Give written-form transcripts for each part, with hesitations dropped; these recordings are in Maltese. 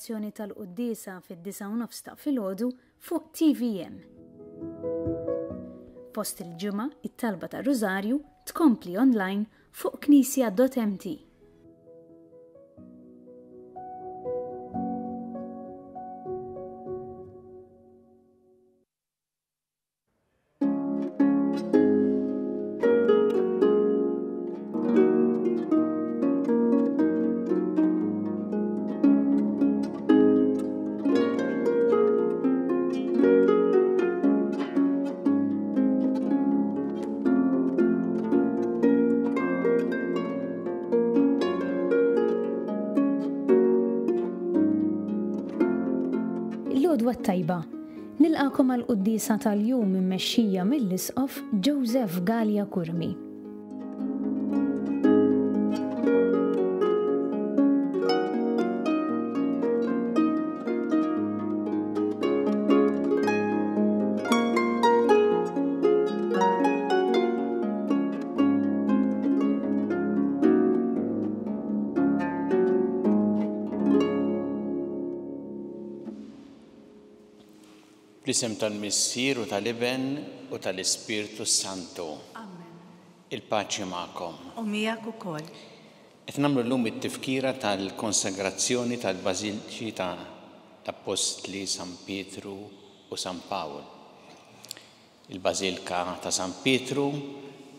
ċelebrazzjoni tal-Quddiesa fid-9:30 ta' filgħodu fuq TVM. Post il-ġimgħa it-talba tar-Rużarju tkompli online fuq knisja.mt. L-għodwa tajba, nilqakom għal-Quddiesa tal-jum immexxija mill-Isqof Joseph Gallia Kurmi. Bl-isem tal-Missier u tal-Iben u tal-Ispirtu Santu. Amen. Il-paċi magħkom. U miegħek ukoll. Qed nagħmlu llum it-tifkira tal-konsagrazzjoni tal-Bażiliċi tal-Apostli San Pietru u San Pawl. Il-Bażilika ta' San Pietru,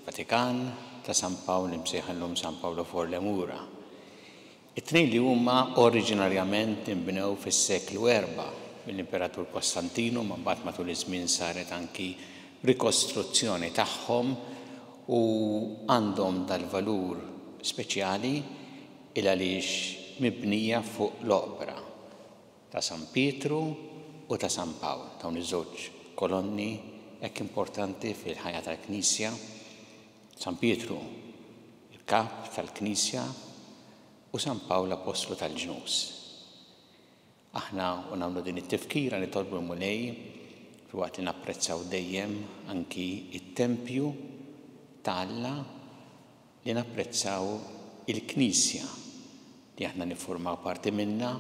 Vatikan, ta' San Pawl imsejħa San Paolo Forlemura. It-tnejn li huma oriġinarjament inbnew fis-seklu 4 mill-Imperatur Kostantinu, ma mbagħad matul iż-żmien saret anki rikostruzzjoni tagħhom u għandhom dal-valur speċjali il għaliex mibnija fuq l-opra ta' San Pietru u ta' San Pawl, dawn iż-żewġ kolonni hekk importanti fil-ħajja tal-Knisja. San Pietru il-kap tal-Knisja u San Pawl l-Apostlu tal-Ġnus. Aħna u nagħmlu din it-tifkira li tolbu l-mulej waqt li napprezzaw dejjem anki it-tempju ta' Alla li napprezzaw il-Knisja li aħna niffurmaw parti minnha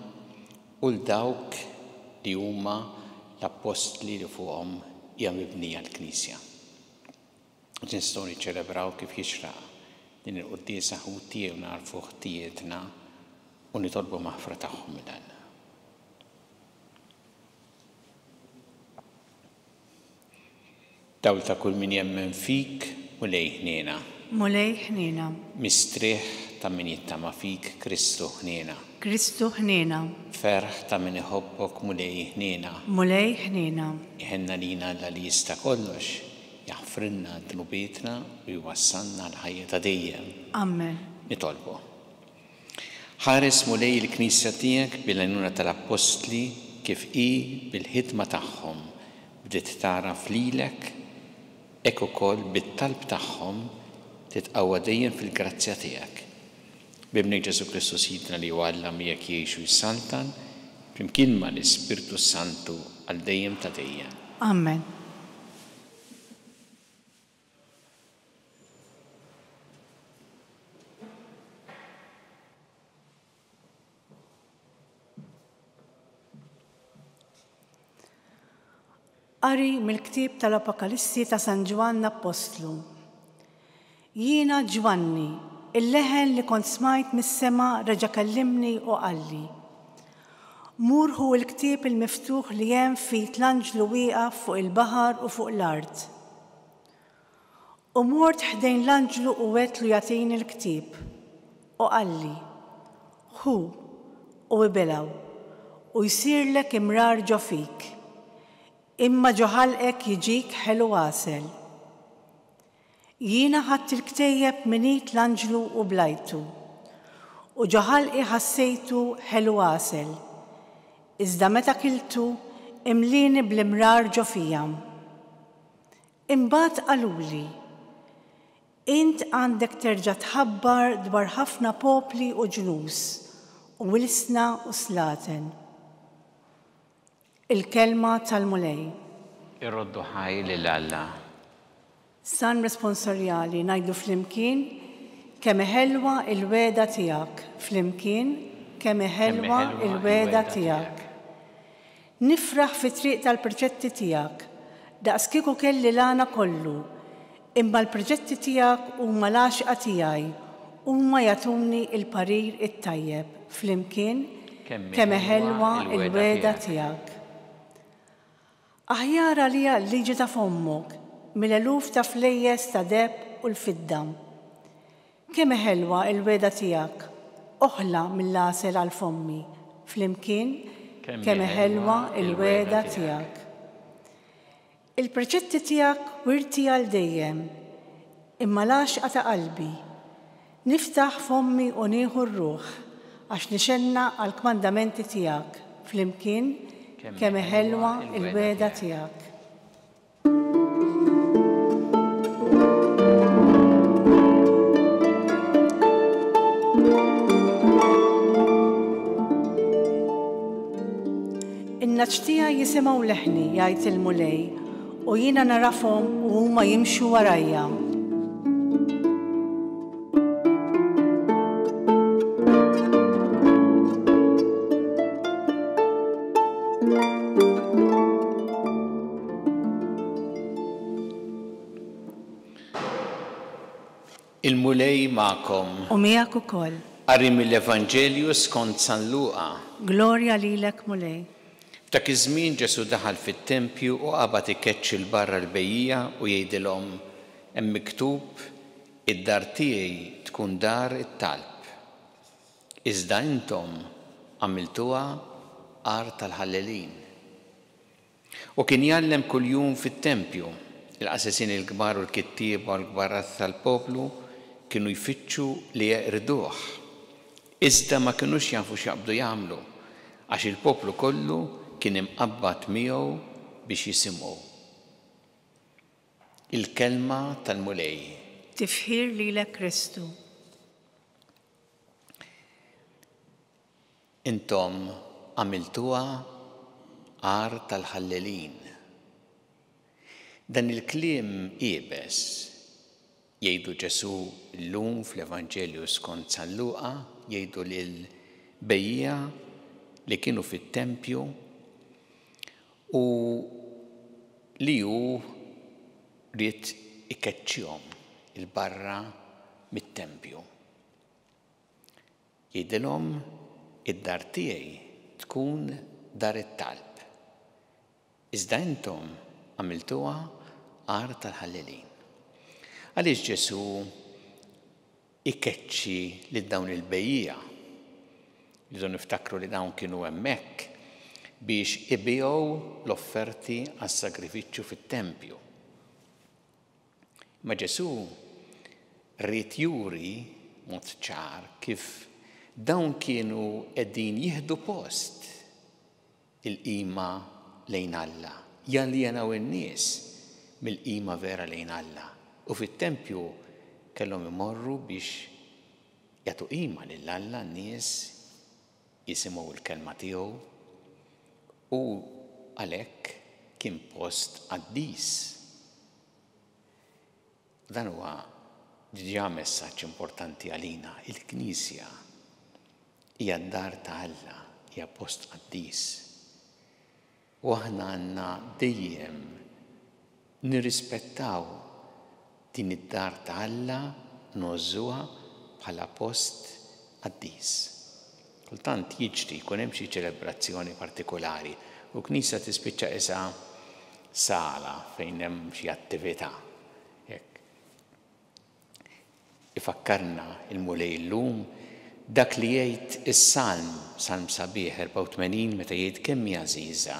u l-dawk li huma l-apostli li fuqhom hija mibnija l-Knisja. Nistgħu niċċelebraw kif jixraq din il-Quddiesa ħuti u narfu ħtijietna u nitolbu maħfra tagħhom minn Alla. Dawl ta' kull min jemmen fik mulej ħniena. Mulej ħniena. Mistrieħ ta' min jittama fik Kristu ħniena. Kristu ħniena. Ferħ ta' min iħobbok mulej ħniena. Mulej ħniena. Iħenna lina li jista' kollox, jaħfrinna dnubietna u jwassalna l-ħajja ta' dejjem. Amen. Nitolbu. Ħares mulej il-Knisja tiegħek bil-għajnuna tal-Apostli kif hi bil-ħidma tagħhom bdiet taraf lilek hekk ukoll bit-talb tagħhom titqawwa dejjem fil-grazzja tiegħek. B'ibnek Ġesu Kristu Sidna li Alla miegħek jgħixu jsaltan flimkien mal-Ispirtu Santu għal dejjem ta' dejjem. Amen. Qari mill-ktieb tal-Apokalissi ta' San Ġwanna Apostlu. Jiena Ġwanni, il-leħen li kont smajt mis-sema reġa' kellimni u qalli. Mur hu l-ktieb il-miftuħ li hemm fih l-anġlu wieqaf fuq il-baħar u fuq l-art. U mort ħdejn l-anġlu u għedlu jagħtini l-ktieb u qalli, hu u ibilgħu u jsirlek imrar ġo fik. Imma ġoħalqek jiġik ħelu għasel. Jiena ħadt il-ktejjeb minit l-anġlu u blajtu, u ġoħalqi ħassejtu ħelu għasel. Iżda meta kiltu imlini bl-imrar ġo fijam. Imbagħad qaluli, int għandek terġa' tħabbar dwar ħafna popli u ġnus, u wilsna u slaten. Il-kelma tal-mulej. Irroddu ħaj lil Alla. San responsorjali ngħidu flimkien kemm ħelwa il-weda tiegħek flimkien kemm ħelwa il-weda tiegħek. Nifraħ fit-triq tal-proġetti tiegħek, daqs kieku kelli l-għana kollu, imma l-proġetti tiegħek huma l-għaxqa tiegħi huma jagħtuni l-parir it-tajjeb flimkien kemm ħelwa il-weda tiegħek. Aħjar għalija l-liġi ta' fommok mill-eluf ta' flejjes ta' deb u l-fidda. Kemm ħelwa il-weda tiegħek oħla mill-għasel għal fommi flimkien kemm ħelwa il-weda tiegħek. Il-proġetti tiegħek wirti għal dejjem, imma l-għaxqa ta' qalbi. Niftaħ fommi u nieħu r-ruħ għax nixenna għal kmandamenti tiegħek flimkien kemm ħelwa il-weda tiegħek. In-naċ tiegħi jisimgħu leħni jgħid il-mulej u jiena narafhom u huma jimxu warajja. Il-mulej ma'kom. U miegħek ukoll. Qari mill-Evanġelju skont San Luqa. Glorja lilek mulej. F'dak iż-żmien Ġesu daħal fit-tempju u qabad ikeċċ il-barra l-bejjija u jgħidilhom hemm miktub id-dar tiegħi tkun dar it-talb. Iżda intom għamiltuha qar tal-ħallelin. U kien jgħallem kuljum fit-tempju. Il-qasisien il-kbar u l-kittieba u l-kbar tal-poplu kienu jfittxu li jeqrduh. Iżda ma kinux jafu x'jaqbdu jagħmlu għax il-poplu kollu kien imqabbad miegħu biex jisimgħu. Il-kelma tal-mulej. Tifħir lilek Kristu. Intom għamiltuha qar tal-ħallelin. Dan il-kliem qiebes jgħidu Ġesu llum fl-Evanġelju skont San Luqa jgħidu lil bejja li kienu fit-tempju u li hu ried ikeċċihom il-barra mit-tempju. Jgħidilhom id-dar tiegħi tkun dar it-talb. Iżda intom għamiltuha qar tal-ħallelin. Għaliex Ġesu ikeċċi lil dawn il-bejjija. Jridu niftakru li dawn kienu hemmhekk biex ibigħu l-offerti għas-sagrifiċċju fit-tempju. Ma Ġesu ried juri mod ċar kif dawn kienu qegħdin jieħdu post il-qima lejn Alla. Jaljenaw in-nies mill-qima vera lejn Alla. U fit-tempju kellhom imorru biex jagħtu qima lil Alla n-nies jisimgħu l-kelma tiegħu u għalhekk kien post qaddis. Dan huwa diġà messaġġ importanti għalina. Il-Knisja hija d-dar ta' Alla, hija post qaddis. U aħna għandna dejjem nirrispettaw din id-dar ta' Alla nożżuha bħala post qaddis. Kultant jiġri jkun hemm xi ċelebrazzjoni partikolari u knisja tispiċċa isha sala fejn hemm xi attività. Ifakkarna il-mulej llum dak li jgħid is-Salm, Salm sabiħ 84 meta jgħid kemm hija għażiża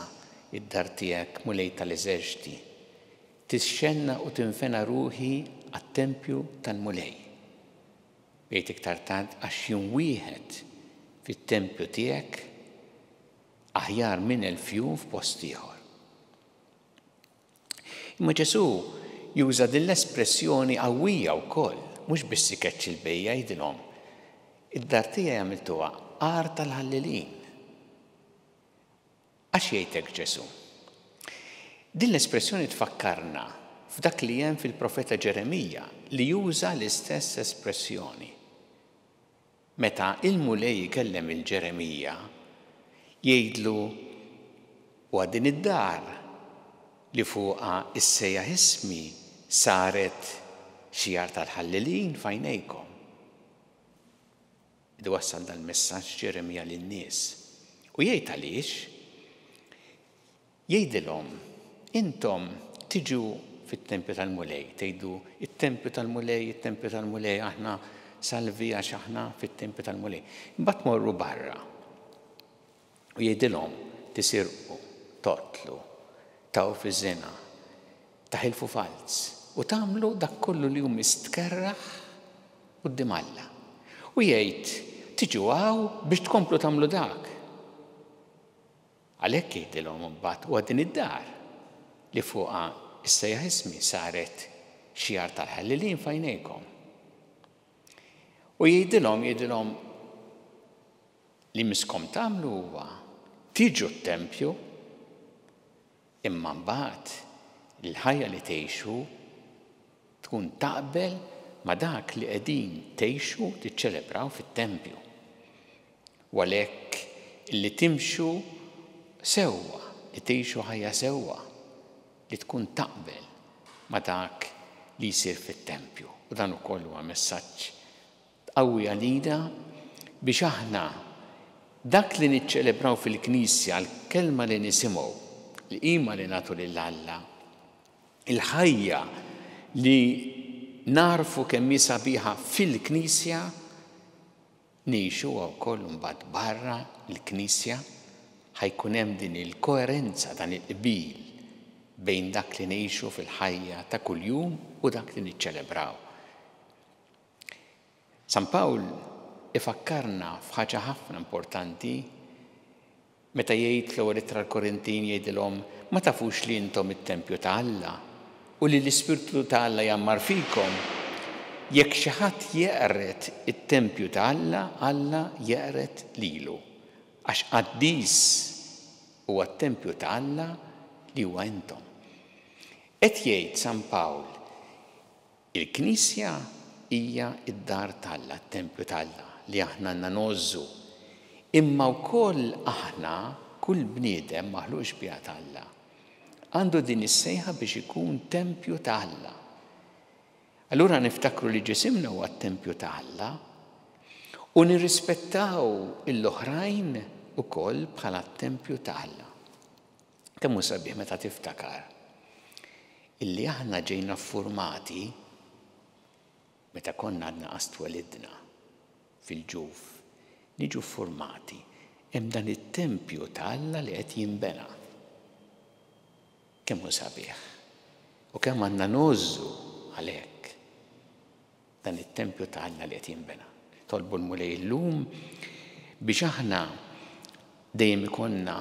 id-dar tiegħek mulej tal-eżerċiti. Tixxenna u tinfena ruħi għat-tempju tal-mulej. Jgħid iktar tard għax jum wieħed fit-tempju tiegħek aħjar minn 1000 jum f'post ieħor. Imma Ġesu juża din l-espressjoni qawwija wkoll, mhux biss ikeċċi l-bejja jgħidilhom id-dar tiegħi għamiltuha qar tal-ħallelin. Għax jgħidlek Ġesu? Din l-espressjoni tfakkarna f'dak li hemm fil-profeta Ġeremija li juża l-istess espressjoni. meta il-mulej kellem il-Ġeremija jgħidlu u din id-dar li fuqha issejjaħ ismi saret xjar tal-ħallilin f'għajnejkom. Wassal dal-messaġġ Ġeremija lin-nies. U jgħid għaliex jgħidilhom intom tiġu fit-tempju tal-mulej, tgħidu it-tempju tal-mulej, it-tempju tal-mulej, aħna salvi għax aħna fit-tempju tal-mulej. Imbagħad morru barra. U jgħidilhom tisirqu, toqtlu, taw fiż-żina, taħilfu falz u tagħmlu dak kollu li hu mistkerraħ quddiem Alla. U jgħid tiġu biex tkomplu tagħmlu dak. Għalhekk jgħidilhom imbagħad u din id-dar li fuqha issejjaħ ismi saret xjar tal-ħallilin f'għajnejkom. U jgħidilhom li miskom tagħmlu huwa tiġu t-tempju imma mbagħad il-ħajja li tgħixu tkun taqbel ma dak li qegħdin tgħixu tiċċelebraw fit-tempju. U għalhekk li timxu sewwa, li tgħixu ħajja sewwa, li tkun taqbel ma dak li jsir fit-tempju. U dan ukoll huwa messaġġ qawwi għalina biex aħna dak li niċċelebraw fil-Knisja, l-kelma li nisimgħu, l-qima li nagħtu lil Alla, il-ħajja li narfu kemm hi sabiħa fil-Knisja, nixu wkoll mbagħad barra l-Knisja ħajkun hemm din il-koerenza, dan il-qbil bejn dak li ngħixu fil-ħajja ta' kuljum u dak li niċċelebraw. San Pawl ifakkarna f'ħaġa ħafna importanti meta jgħid fl-ewwel ittra l-Korintin jgħidilhom ma tafux li intom it-tempju ta' Alla u li l-Ispirtu ta' Alla jammar fikom. Jekk xi ħadd jeqret it-tempju ta' Alla, Alla jeqret lilu. Għax qaddis huwa t-tempju ta' Alla li huwa intom. Qed jgħid San Pawl il-Knisja hija d-dar ta' Alla, t-tempju ta' Alla li aħna għandna nożżu. Imma wkoll aħna kull bniedem maħluqx biha ta' Alla għandu din is-sejħa biex ikun tempju ta' Alla. Allura niftakru li ġisimna huwa t-tempju ta' Alla u nirrispettaw l-oħrajn ukoll bħala t-tempju ta' Alla. Kemm hu sabiħ meta tiftakar illi aħna ġejna ffurmati meta konna għadna qast walidna fil-ġuf, niġu ffurmati hemm dan it-tempju ta' Alla li qed jinbena. Kemm hu sabiħ u kemm għandna nożżu għalhekk dan it-tempju ta' Alla li qed jinbena. Tolbu l-mulej llum biex aħna dejjem ikollna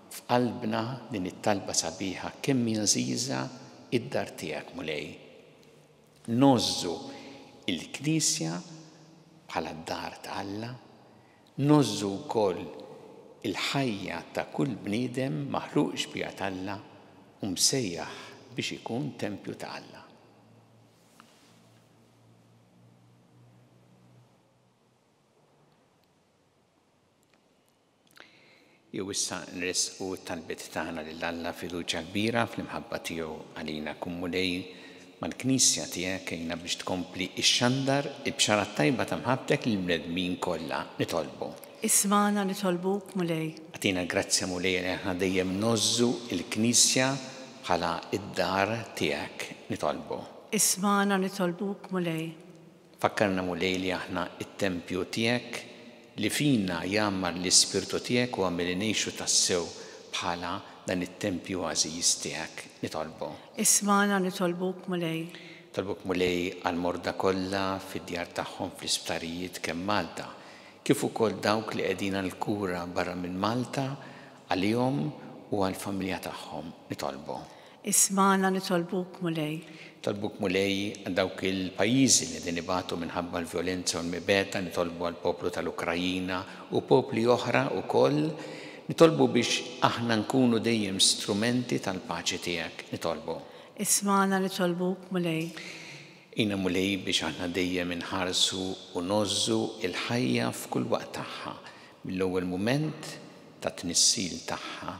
f'qalbna din it-talba sabiħa kemm hija żgħiża id-dar tiegħek mulej. Nożżu il-Knisja bħala d-dar ta' Alla, nożżu wkoll il-ħajja ta' kull bniedem maħluqx biha ta' Alla u msejjaħ biex ikun tempju ta' Alla. Jew issa nresqu t-talbiet tagħna lil Alla fiduċja kbira fl-imħabba tiegħu għalina kummulej mal-Knisja tiegħek kejna biex tkompli x-xandar il-bxara tajba ta' mħabbtek lill-bnedmin kollha nitolbu. Ismana nitolbuk mulej. Għatina grazzja mulej li aħna dejjem nożżu il-Knisja bħala id-dar tiegħek nitolbu. Ismana nitolbuk mulej. Fakkarna mulej li aħna it-tempju tiegħek li fina jammar l-Ispirtu tiegħek u għamil ngħixu tassew bħala dan it-tempju għażiż tiegħek nitolbu. Ismana nitolbuk mulej. Tolbuk mulej għal-morda kollha fid-djar tagħhom fl-isptarijiet kemm Malta, kif ukoll dawk li qegħdin għall-kura barra minn Malta għalihom u għall-familja tagħhom nitolbu. Ismana nitolbuk mulej. Tolbuk mulej għal dawk il-pajjiżi li qegħdin ibatu minħabba l-vjolenza u l-mibeda nitolbu għall-poplu tal-Ukrajina u popli oħra wkoll nitolbu biex aħna nkunu dejjem strumenti tal-paċi tiegħek nitolbu. Ismana nitolbuk mulej. Ina mulej biex aħna dejjem inħarsu u nozzu il-ħajja f'kull waqt tagħha mill-ewwel mument ta' tnissil tagħha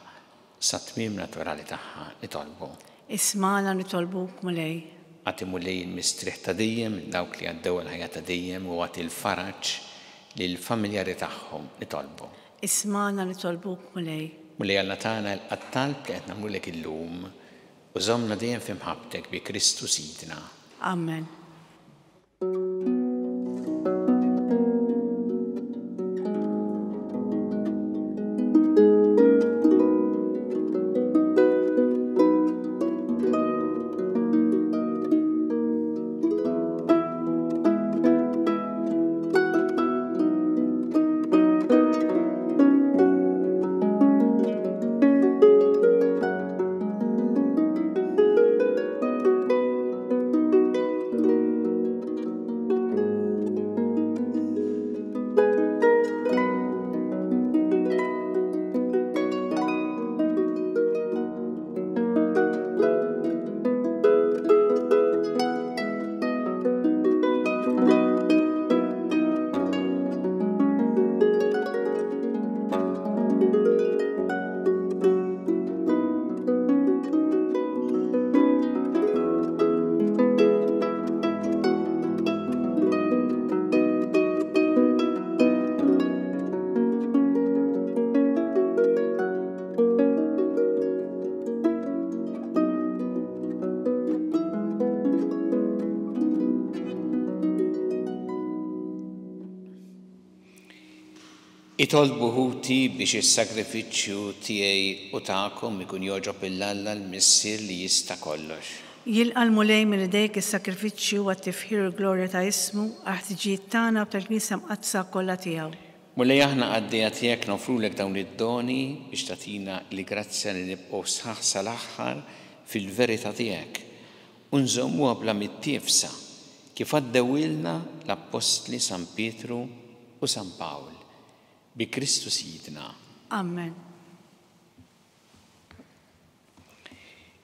sa tmiem naturali tagħha nitolbu. Ismana nitolbuk mulej. Għati mulej il-mistrieħ ta' dejjem dawk li għaddew il-ħajja ta' dejjem u għati il-faraġ lill-familjari tagħhom nitolbu. Ismana nitolbuk mulej. Mulej Alla tagħna l-qattalb li qed nagħmlulek illum u żommna dejjem f'imħabbtek bi Kristu Sidna. Amen. Itolbu ħuti biex is-sagrifiċċju tiegħi u tagħkom ikun jogħġob il-Alla l-Missier li jista' kollox. Jilqa' l-mulej minn idejk is-sakrifiċċju għat-tifħir u glorja ta' ismu għaħtiġijiet tagħna u tal-Knisja mqaddsa kollha tiegħu. Mulej aħna għaddejja tiegħek nofrulek dawn id-doni biex tagħtina l-grazzja li nibqgħu sħaħ sal-aħħar fil-verità tiegħek u nżommuha bla mittiefsa kif għaddewilna l-Apostli San Pietru u San Pawl. Bi Kristu Sidna. Amen.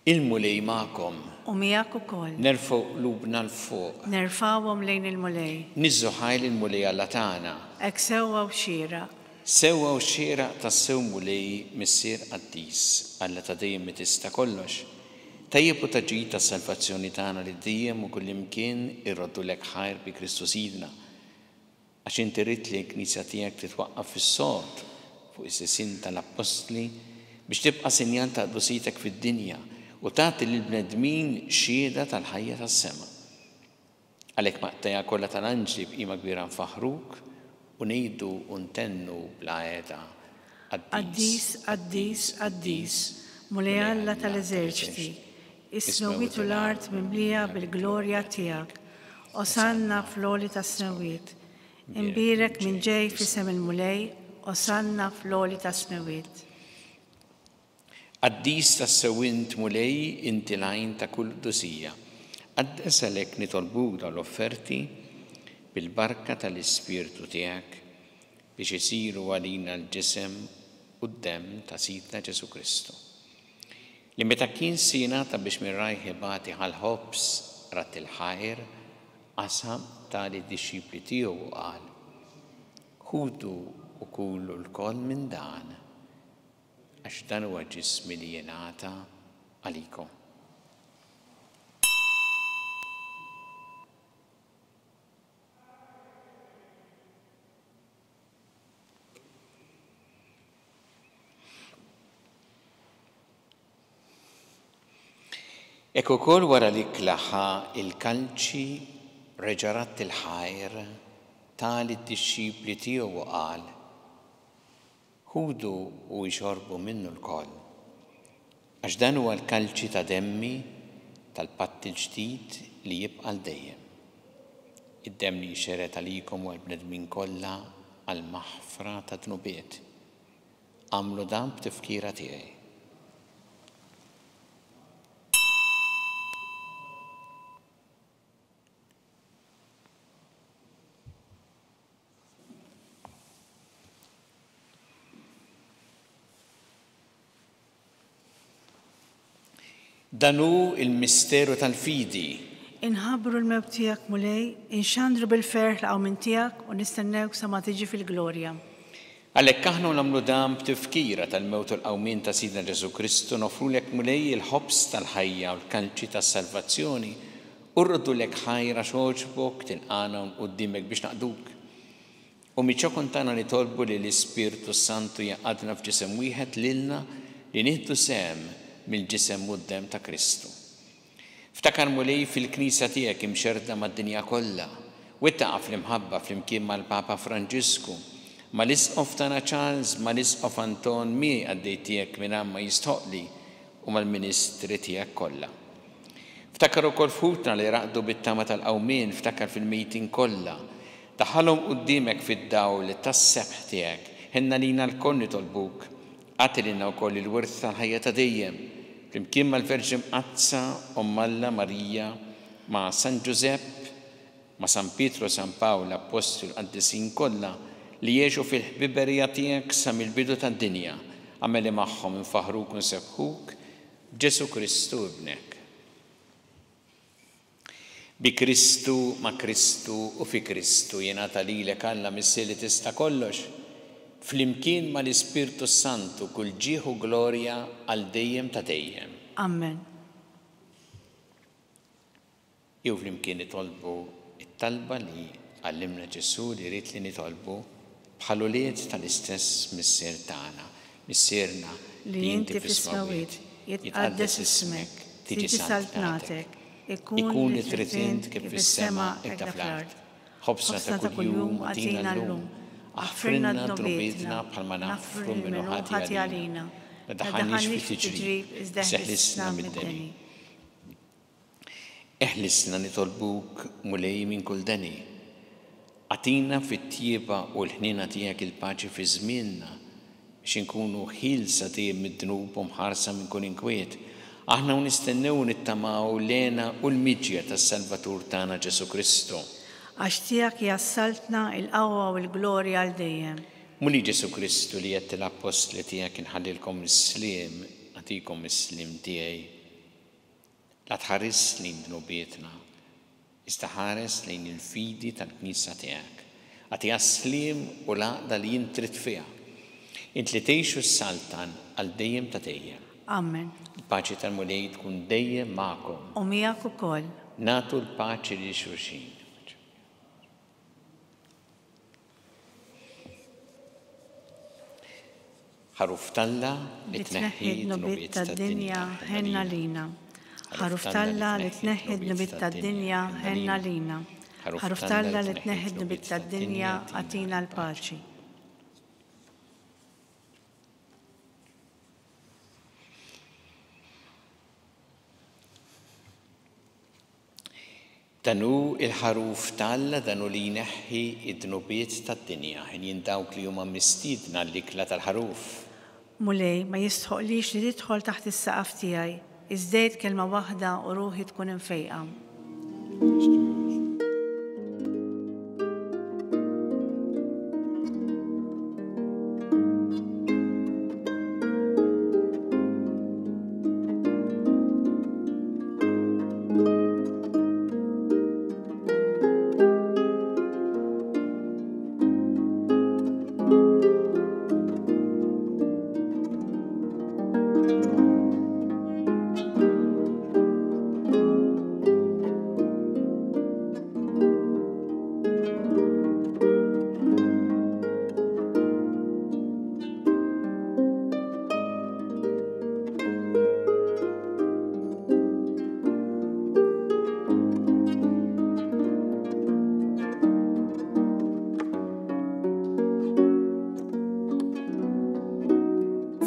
Il-mulej magħkom. U miegħek ukoll. Nerfgħu qlubna l-fuq. Nerfawhom lejn il-mulej. Niżżu ħajl il-mulej Alla tagħna. Hekk sewwa u xieraq. Sewwa u xieraq tas-sew mulej Missier Qaddis Alla ta' dejjem tista' kollox. Tajjeb u taġġid tas-salvazzjoni tagħna li dejjem u kullimkien irroddulek ħajr bi Kristu Sidna. Għax inti rid li l-Knisja tiegħek titwaqqaf fis-sod fuq is-sisin tal-Apostli biex tibqa' sinjal ta' qdusitek fid-dinja u tagħti lill-bnedmin xhieda tal-ħajja tas-sema. Għalhekk maqtejja kollha tal-anġli b'qima kbira nfaħruk u ngħidu u ntennu bla qiegħda Qaddis, Qaddis, Qaddis, mulej Alla tal-eżerċiti, is-snowwiet u l-art mimlija bil-glorja tiegħek. Osanna fl-għoli tas-snowwiet. Imbirek minn ġej f'isem il-mulej, osanna fl-għoli tas-snowwiet. Qaddis tas-sewwint mulej inti l-għajn ta' kull qdusija. Qaddes għalhekk nitolbuk dal-offerti bil-barka tal-Ispirtu tiegħek biex isiru għalina l-ġisem u d-demm ta' Sidna Ġesu Kristu. Li meta kien singħata biex minn rajh ibati ħal-ħobs rat il-ħajr qasam tal-disċipli tiegħu u qal: ħudu u kulu l-koll minn dan għax dan huwa ġismi li jingħata għalikom. Ekk ukoll wara li klaħħa il-kalċi reġarat il-ħajr tali d-disċipli tiegħu u qal: ħudu u jxorbu minnu l-koll għax dan huwa l-kalċi ta' demmi tal-patt il-ġdid li jibqa' l-dejjem. Id-demm li jxeret għalikom u għall-bnedmin kollha għall-maħfra ta' dnubiet. Għamlu dan b'tifkira tiegħi. Dan hu il-misteru tal-fidi. Inħabru l-mewt tiegħek mulej, inxandru bil-ferħ l-qawmin tiegħek u nistennewk sa ma tiġi fil-glorja. Għalhekk aħna nagħmlu dan b'tifkira tal-mewt u l-qawmien ta' Sidna Ġesu Kristu nofrulek mulej il-ħobs tal-ħajja u l-kanċi tas-salvazzjoni u rrodulek ħajra xogħġbok tilqana quddiemek biex naqduk. U miċċokun tagħna nitolbu li l-Ispirtu Santu jaqadna f'ġisem wieħed lilna li nieħdu sehem mill-ġisem u d-dem ta' Kristu. Ftakar mulej fil-Knisja tiegħek imxerda mad-dinja kollha u ittaqa' fl-imħabba flimkien mal-Papa Franġisku, mal-Isqof tagħna Charles, mal-Isqof Anton mi għaddej tiegħek minn ma jistħoqli u mal-Ministri tiegħek kollha. Ftakar ukoll futna li raqdu bit-tama tal-qawmien, ftakar fil-mejtin kollha. Daħħalhom quddiemek fid-dawl tas-sebħ tiegħek, ħenna lina l-koll nitolbuk. Għatilna wkoll il-wirth tal-ħajja ta' dejjem, flimkien mal-Verġi Mqazza, Omm Alla Marija, ma' San Giuseppe, ma' San Pietro, San Pawl, l-Apostol qaddisin kollha li jgħixu fil-ħbiberija tiegħek sa mill-bidu tad-dinja, għameli magħhom infaħruk u nsebħuk b'Ġesu Kristu ibnek. Bi Kristu, ma' Kristu u fi Kristu jingħata lilek Alla missi li tista' kollox, flimkien mal-Ispirtu Santu kull ġieħ u glorja għal dejjem ta' dejjem. Amen. Jew flimkien nitolbu it-talba li għallimna Ġesu li rrid li nitolbu bħal ulied tal-istess missier tagħna, missierna li inti fis-smawiet jitqaddes ismek, tiġi saltnatek, ikun li trid int kif fis-sema hekk fl-ard. Ħobsna ta' kuljum għatina llum, aħfrilna d-dnubietna bħalma naħfru minnu ħati għalina, ma daħħalniex fit-tiġrib iżda eħlisna mid-deni. Eħlisna nitolbuk mulej minn kull deni. Għatina fit-tjieba u l-ħnina tiegħek il-paċi fi żmienna biex inkunu ħilsa tiegħek mid-dnub u mħarsa minn kull inkwiet. Aħna nistennew nittamaw lena u l-miġja tas-Salvatur tagħna Ġesu Kristu. Għax tiegħek jassaltna il-qawwa u l-glorja għal dejjem. Muli Ġesu Kristu li qed l-apostli tiegħek inħallilkom is-sliem, nagħtikom is-sliem tiegħi. La tħares lejn dnubietna, iżda ħares lejn il-fidi tal-Knisja tiegħek. Għatiha sliem u l-għaqda li jien trid fiha. Int li tgħixu s-saltan għal dejjem ta' dejjem. Amen. Il-paċi tal-mulej tkun dejjem magħkom. U miegħek ukoll. Nagħtu l-paċi li xulxin. Ħaruf Talla li tneħħi d-nubiet tad-dinja ħenna lina. Ħaruf Talla li tneħħi d-nubiet tad-dinja ħenna lina. Ħaruf Talla li tneħħi d-nubiet tad-dinja għatina l-paċi. Danu il-ħaruf Talla danu li jneħħi id-dnubiet tad-dinja ħin jindawk li huma mistiedna l-ikla tal-ħaruf. Mulej ma jistħoqlix li tidħol taħt is-saqaf tiegħi, iżdejt kelma waħda u ruħi tkun infejqa.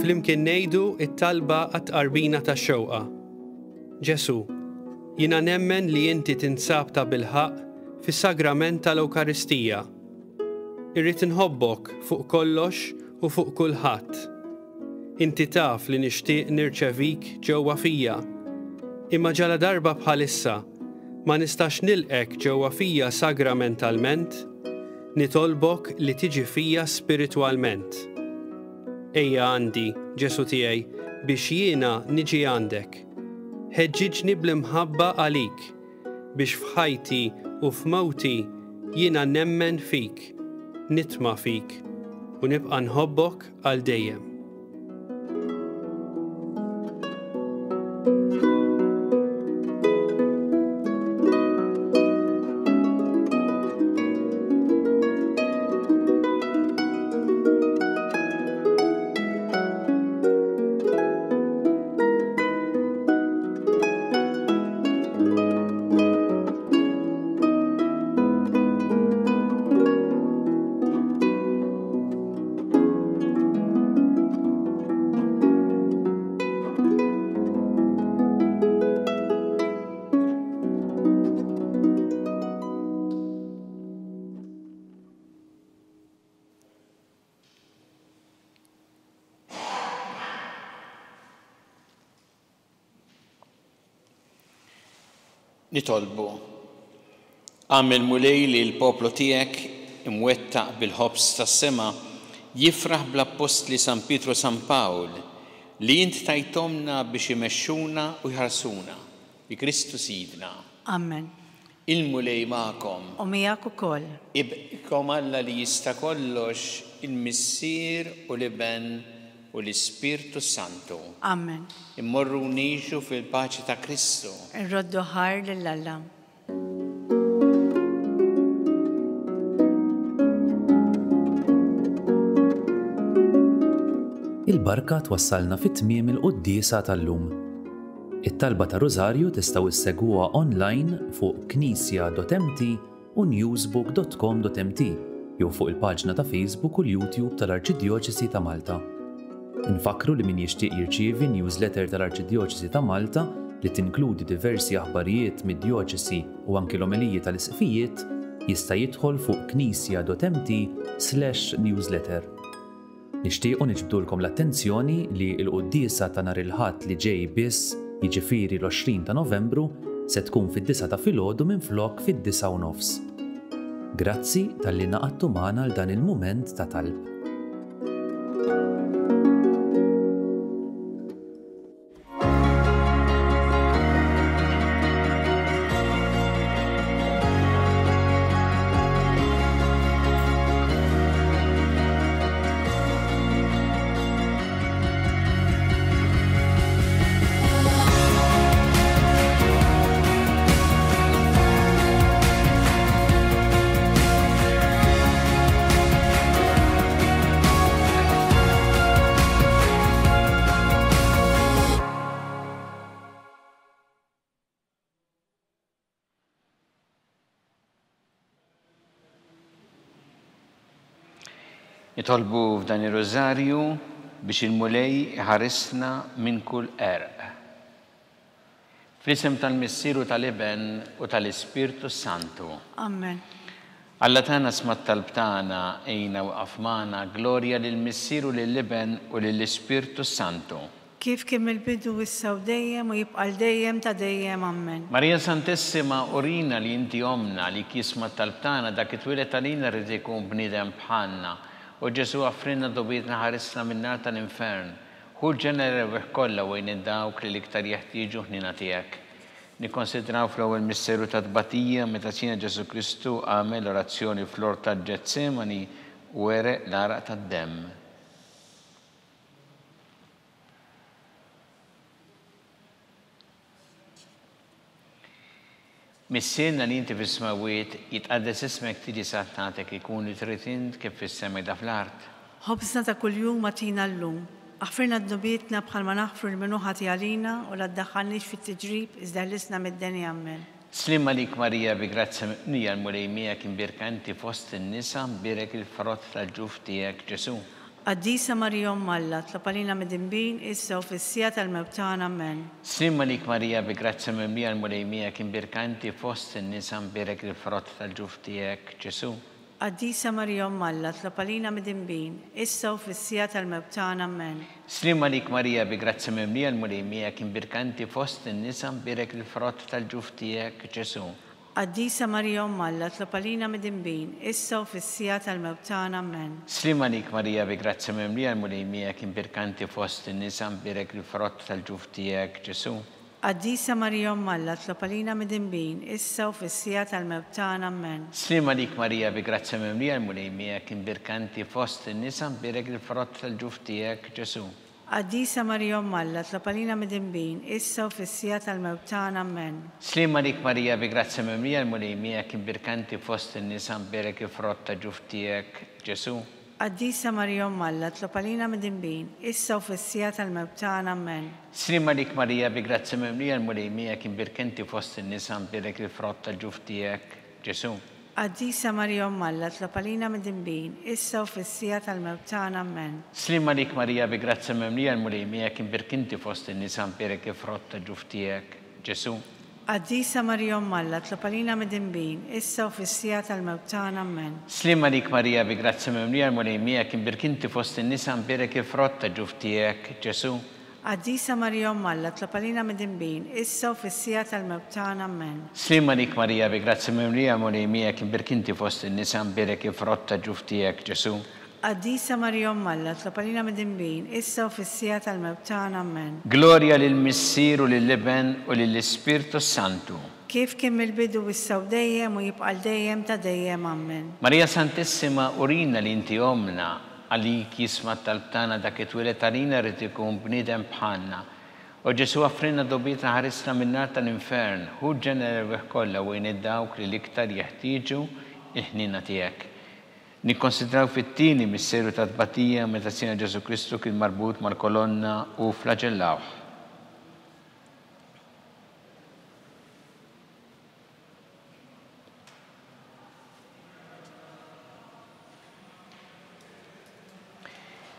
Flimkien ngħidu it-talba għat-qarbina tax-xewqa. Ġesu, jiena nemmen li inti tinsab ta' bilħaq fis-sagrament tal-Ewkaristija. Irrid inħobbok fuq kollox u fuq kulħadd. Inti taf li nixtieq nirċevik ġewwa fija, imma ġala darba bħalissa ma nistax nilqek ġewwa fija sagramentalment, nitolbok li tiġi fija spiritwalment. Ejja għandi, Ġesu tiegħi, biex jiena niġi għandek. Ħeġġiġni bl-imħabba għalik, biex f'ħajti u f'mowti jiena nemmen fik, nitma' fik u nibqa' nħobbok għal dejjem. Nitolbu, għamil mulej li l-poplu tiegħek imwettaq bil-ħobs tas-sema jifraħ bl-Apostli San Pietru San Pawl li int tajtomna biex imexxuna u jħarsuna bi Kristu Sidna. Amen. Il-mulej magħkom. U miegħek ukoll. Ibqkom Alla li jista' kollox il-Missier u l-Iben u l-Ispirtu Santu. Amen. Immorru nixu fil-paċi ta' Kristu. Irroddu ħar lill-Alla. Il-barka twassalna fit-tmiem il-qudiesa tal-lum. It-talba ta' Rożarju tistgħu issegwuha online fuq knisja.mt u newsbook.com.mt jew fuq il-paġna ta' Facebook u l-YouTube tal-Arċidjoċesi ta' Malta. Infakru li min jixtieq jirċievi newsletter tal-Arċidjoċesi ta' Malta li tinkludi diversi aħbarijiet mid-djoċesi u anki l-omeliji tal-isqfijiet jista' jidħol fuq knisja.mt/newsletter. Nixtiequ niġbdulkom l-attenzjoni li l-qudiesa ta' nhar il-Ħadd li ġej biss, jiġifieri l-20 ta' Novembru, se tkun fid-9 ta' filgħodu minflok fid-9:30. Grazzi tal-li naqadtu magħna l dan il-mument ta' talb. Nitolbu f'dan ir-Rożarju biex il-mulej ħarisna minn kull erq. Fl-isem tal-Missier u tal-Iben u tal-Ispirtu Santu. Amen. Alla tagħna sma' t-talb tagħna ejna waqaf magħna glorja lill-Missier u lill-Iben u lill-Ispirtu Santu. Kif kien il-bidu issa u dejjem u jibqa' dejjem ta' dejjem. Amen. Marija Santissima, urina li inti omna li kisma t-talb tagħna dak it-twilet għalina rrid ikun bniedem bħalna. U Ġesu għafrinna dobietna ħarisna min-nar tal-infern. Hu ġenerew kollha wejn id-dawk li l-iktar jeħtieġu ħnina tiegħek. Nikkonsidraw fl-ewwel misteru ta' tbatija meta tina Ġesu Kristu għamel orazzjoni fl-ort tal-Ġetsemani u wereq l-araq tad-demm. Missienna li inti fis-smawiet jitqaddes ismek tiġi satnatek ikun li trid int kif fis-sema da fl-art. Ħobsna ta' kuljum matina llum. Aħfirna d-dubietna bħal ma naħfru l-minuħati għalina u la ddaħħalniex fit-tiġrib iżda ħlisna mid-deni. Amen. Slim għalik Marija bi grazzja mija l-mulej miegħek imbirkanti fost in-nisa mbirek il-frott tal-ġuf tiegħek Ġesu. Qaddisa Marija Alla, tlapalina mid-dinbin issa u fis-sija tal-mewt tagħna. Amen. Slim għalik Marija bi grazzja mija l-mulej miegħek imbirkanti fost in-nisa mbirek il-frott tal-ġuf tiegħek Ġesu. Qaddisa Marija Alla, tlapalina mid-dinbin issa u fis-sija tal-mewt tagħna. Amen. Slim għalik Marija bi grazzja mija l-mulej miegħek imbirkanti fost in-nisa mbirek il-frott tal-ġuf tiegħek Ġesu. Qaddisa Marija Alla, tlapalina mid-dinbin issa u fis-sija tal-mewt tagħna. Amen. Slim għalik Marija bi grazzja mija l-mulej miegħek imbirkanti fost in-nisa mbirek il-frott tal-ġuf tiegħek Ġesu. Qaddisa Marija Umm Alla, tlob għalina mid-dinbin, issa u fis-sija tal-mewt tagħna, amen. Slima dik Marija bi grazza mimlija l-mulejmija kien birkanti fost in-nisa birek il-frott tal-ġuf tiegħek Ġesu. Qaddisa Marija Umm Alla, tlob għalina mid-dinbin, issa u fis-sija tal-mewt tagħna, amen. Slima dik Marija bi grazza mimlija l-mulejmija kien birkanti fost in-nisa birek il-frott tal-ġuf tiegħek Ġesu. Qaddisa Marija Umm Alla, tlob għalina mid-dinbin, issa u fis-sija tal-mewt tagħna, amen. Slima dik Marija bi grazza mimlija l-mulejmija kien birkanti fost in-nisa birek il-frott tal-ġuf tiegħek Ġesu. Qaddisa Marija Umm Alla, tlob għalina mid-dinbin, issa u fis-sija tal-mewt tagħna, amen. Slima dik Marija bi grazza mimlija l-mulejmija kien birkanti fost in-nisa birek il-frott tal-ġuf tiegħek Ġesu. Qaddisa Marija Umm Alla, tlob għalina mid-dinbin, issa u fis-sija tal-mewt tagħna, amen. Slima dik Marija bi grazza mimlija l-mulejmija kien birkanti fost in-nisa birek il-frott tal-ġuf tiegħek Ġesu. Qaddisa Marija Umm Alla, tlob għalina mid-dinbin, issa u fis-sija tal-mewt tagħna, amen. Slima dik Marija bi grazza mimlija l-mulejmija kien birkanti fost in-nisa birek il-frott tal-ġuf tiegħek Ġesu. Qaddisa Marija Umm Alla, tlob għalina mid-dinbin, issa u fis-sija tal-mewt tagħna, amen. Gloria lill-Missier u lill-Iben u lill-Ispirtu Santu. Kif kien mill-bidu issa u dejjem u jibqa' dejjem ta' dejjem, amen. Marija Santissima, urina li inti omna għalik jisma tal-btana dak it-twilet għalina rrid ikun bniedem bħalna. U Ġesu għafrinna dobita ħarisna min-nar tal-infern, hu ġenerew kollha wejn id-dawk li l-iktar jeħtieġu il-ħnina tiegħek. Nikkonsidraw fit-tieni mis-seru ta' tbatija meta sina Ġesu Kristu kien marbut mal-kolonna u flagellawh.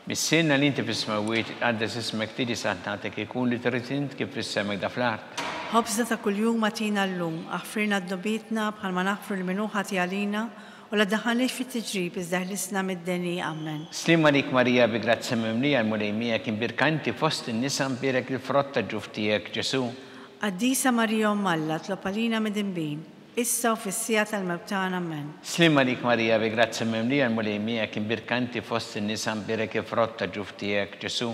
Mis-sinna li inti fis-smawiet għaddes ismek tiġi saħnatek ikun li trid kif fis-semek da fl-art. Ħobżna ta' kuljum matina llum, aħfirna d-dobitna bħalma naħfru l-minuħa għalina u la daħħalniex fit-tiġrib iżda ħlisna mid-deni, amen. Slima dik Marija bi grazza mimlija l-mulejmija kien birkanti fost in-nisa birek il-frott tal-ġuf tiegħek Ġesu. Qaddisa Marija Umm Alla, tlob għalina mid-dinbin, issa u fis-sija tal-mewt tagħna, amen. Slima dik Marija bi grazza mimlija l-mulejmija kien birkanti fost in-nisa birek il-frott tal-ġuf tiegħek Ġesu.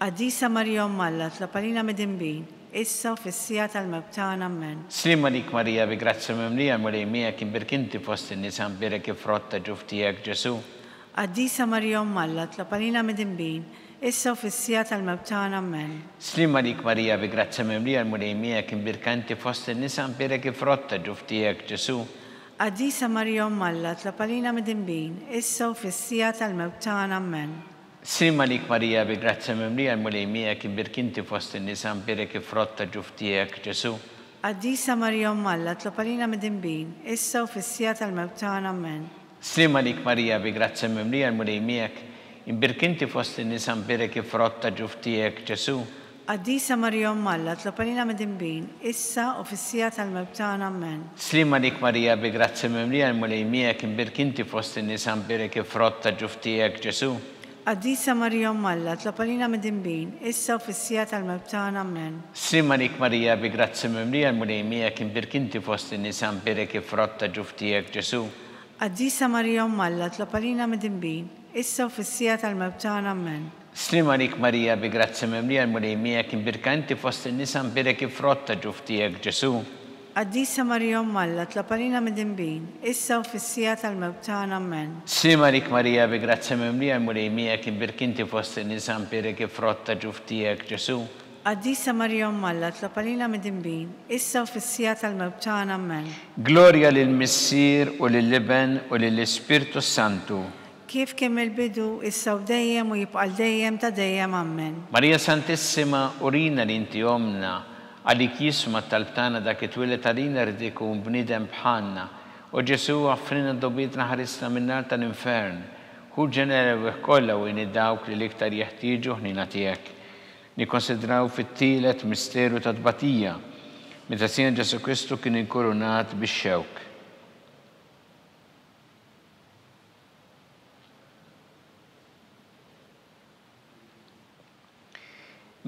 Qaddisa Marija Umm Alla, tlob għalina mid-dinbin, issa u fis-sija tal-mewt tagħna, amen. Slima dik Marija bi grazza mimlija l-mulejmija kien birkanti fost in-nisa birek il-frott tal-ġuf tiegħek Ġesu. Qaddisa Marija Umm Alla, tlob għalina mid-dinbin, issa u fis-sija tal-mewt tagħna, amen. Slima dik Marija bi grazza mimlija l-mulejmija kien birkanti fost in-nisa birek il-frott tal-ġuf tiegħek Ġesu. Qaddisa Marija Umm Alla, tlob għalina mid-dinbin, issa u fis-sija tal-mewt tagħna, amen. Slima dik Marija bi grazza mimlija l-mulejmija kien birkanti fost in-nisa birek il-frott tal-ġuf tiegħek Ġesu. Qaddisa Marija Umm Alla, tlob għalina mid-dinbin, issa u fis-sija tal-mewt tagħna, amen. Slima dik Marija bi grazza mimlija l-mulejmija imbirkinti fost in-nisa birek il-frott tal-ġuf tiegħek Ġesu. Qaddisa Marija Umm Alla, tlob għalina mid-dinbin, issa u fis-sija tal-mewt tagħna, amen. Slima dik Marija bi grazza mimlija l-mulejmija imbirkinti fost in-nisa birek il-frott tal-ġuf tiegħek Ġesu. Qaddisa Marija Umm Alla, tlob għalina mid-dinbin, issa u fis-sija tal-mewt tagħna, amen. Slima dik Marija bi grazza mimlija l-mulejmija imbirkinti fost in-nisa birek il-frott tal-ġuf tiegħek Ġesu. Qaddisa Marija Umm Alla, tlob għalina mid-dinbin, issa u fis-sija tal-mewt tagħna, amen. Slima dik Marija bi grazza mimlija l-mulejmija imbirkinti fost in-nisa birek il-frott tal-ġuf tiegħek Ġesu. Qaddisa Marija Umm Alla, tlob għalina mid-dinbin, issa u fis-sija tal-mewt tagħna, amen. Slima dik Marija bi grazza mimlija l-mulejmija imbirkinti fost in-nisa birek il-frott tal-ġuf tiegħek Ġesu. Qaddisa Marija Umm Alla, tlob għalina mid-dinbin, issa u fis-sija tal-mewt tagħna, amen. Gloria lill-Missier u lill-Iben u lill-Ispirtu Santu. Kif kien mill-bidu issa u dejjem u jibqa' dejjem ta' dejjem, amen. Marija Santissima, urina li inti omna għalik jisma tal-btana dak it-twilet għalina rrid ikun bniedem bħalna. U Ġesu għafrinna dobitna ħarisna min-nar tal-infern. Hu ġenerew kollha wejn id-dawk li l-iktar jeħtieġu ħnina tiegħek. Nikkonsidraw fit-tielet misteru ta' tbatija meta sina Ġesu Kristu kien inkurunat bix-xewk.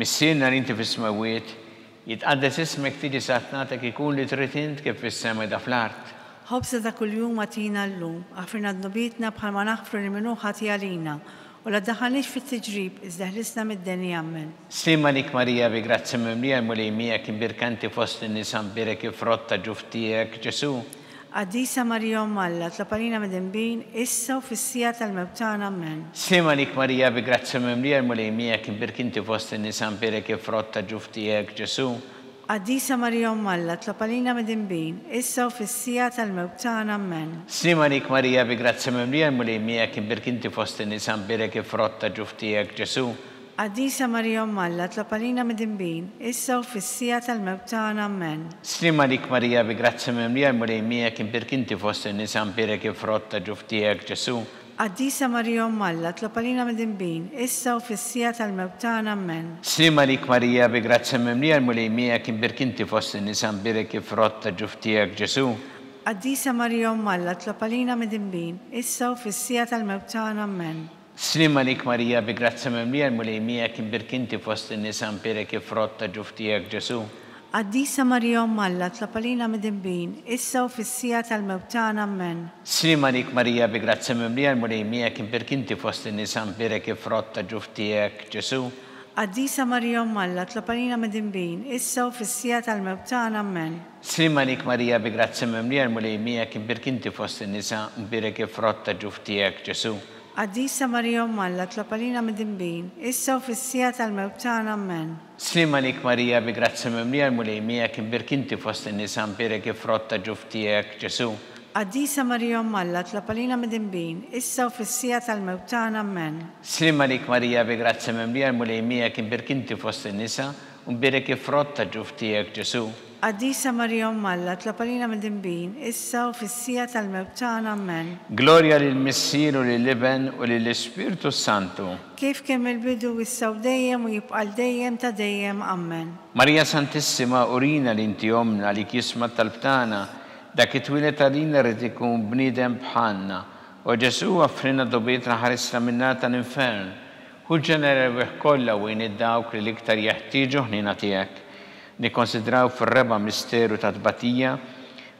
Mis-sirna li inti fis-smawiet jitqaddes ismek tiġi saħnatek ikun li trid kif fis-sema da fl-art. Ħobżna ta' kuljum matina llum, aħfirna d-dobitna bħalma naħfru l-minuħa għalina u la ddaħħalniex fit-tiġrib iżda ħlisna mid-deni ammen. Slima lik Marija bi grazzi mimlija mulejmija kien birkanti fost in-nisa mbirek ifrotta ġuftijek Ġesu. Qaddisa Marija Umm Alla, tlapalina mid-dembin, issa u fis-sija tal-mewt tagħna ammen. Slima lik Marija bi grazzi mimlija mulejmija kien birkanti fost in-nisa mbirek ifrotta ġuftijek Ġesu. Qaddisa Marija Umm Alla, tlapalina mid-dembin, issa u fis-sija tal-mewt tagħna ammen. Slima lik Marija bi grazzi mimlija mulejmija kien birkanti fost in-nisa mbirek ifrotta ġuftijek Ġesu. Qaddisa Marija Umm Alla, tlapalina mid-dembin, issa u fis-sija tal-mewt tagħna ammen. Slima lik Marija bi grazzi mimlija mulejmija kien birkanti fost in-nisa mbirek ifrotta ġuftijek Ġesu. Qaddisa Marija Umm Alla, tlapalina mid-dembin, issa u fis-sija tal-mewt tagħna ammen. Slima lik Marija bi grazzi mimlija mulejmija kien birkanti fost in-nisa mbirek ifrotta ġuftijek Ġesu. Qaddisa Marija Umm Alla, tlapalina mid-dembin, issa u fis-sija tal-mewt tagħna ammen. Slima lik Marija bi grazzi mimlija mulejmija kien birkanti fost in-nisa mbirek ifrotta ġuftijek Ġesu. Qaddisa Marija Umm Alla, tlapalina mid-dembin, issa u fis-sija tal-mewt tagħna ammen. Slima lik Marija bi grazzi mimlija mulejmija kien birkanti fost in-nisa mbirek ifrotta ġuftijek Ġesu. Qaddisa Marija Umm Alla, tlapalina mid-dembin, issa u fis-sija tal-mewt tagħna ammen. Slima lik Marija bi grazzi mimlija mulejmija kien birkanti fost in-nisa mbirek ifrotta ġuftijek Ġesu. Qaddisa Marija Umm Alla, tlapalina mid-dembin, issa u fis-sija tal-mewt tagħna ammen. Slima lik Marija bi grazzi mimlija mulejmija kien birkanti fost in-nisa mbirek ifrotta ġuftijek Ġesu. Qaddisa Marija Umm Alla, tlapalina mid-dembin, issa u fis-sija tal-mewt tagħna ammen. Slima lik Marija bi grazzi mimlija mulejmija kien birkanti fost in-nisa mbirek ifrotta ġuftijek Ġesu. Qaddisa Marija Umm Alla, tlapalina mid-dembin, issa u fis-sija tal-mewt tagħna ammen. Gloria lil Missier u lill-Iben u lill-Ispirtu Santu. Kif kemm il-bidu issa u dejjem u jibqa' dejjem ta' dejjem ammen. Marija Santissima urina li inti omna li kisma talbtana dak it-twilet għalina rrid ikun bniedem bħalna u Ġesu għaffrina dobietna ħarisna minna tal-infern. Hu ġenera kollha wejn id-dawk li l-iktar jeħtieġu ħnina tiegħek. Nikkonsidraw fir-reba misteru ta' tbatija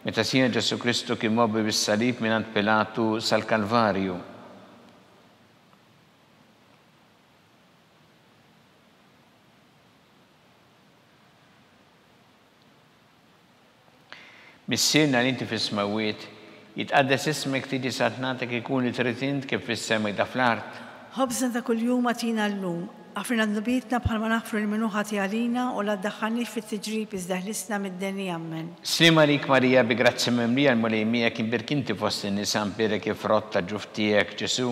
meta sija Ġesu Kristu kien mobbi bis-salib mingħand Pilatu sal-Kalvarju. Missierna li inti fis-smawiet, jitqaddes ismek tiġi satnatek ikun li trid int kif fis-sema da fl-art. Ħobżna ta' kuljum għatina llum, għafrina d-nubietna bħalma naħfru l-minuħati għalina u la ddaħħalniex fit-tiġrib iżda ħlisna mid-deni ammen. Slima lik Marija bi grazzi mimlija mulejmija kien birkanti fost in-nisa mbirek ifrotta ġuftijek Ġesu.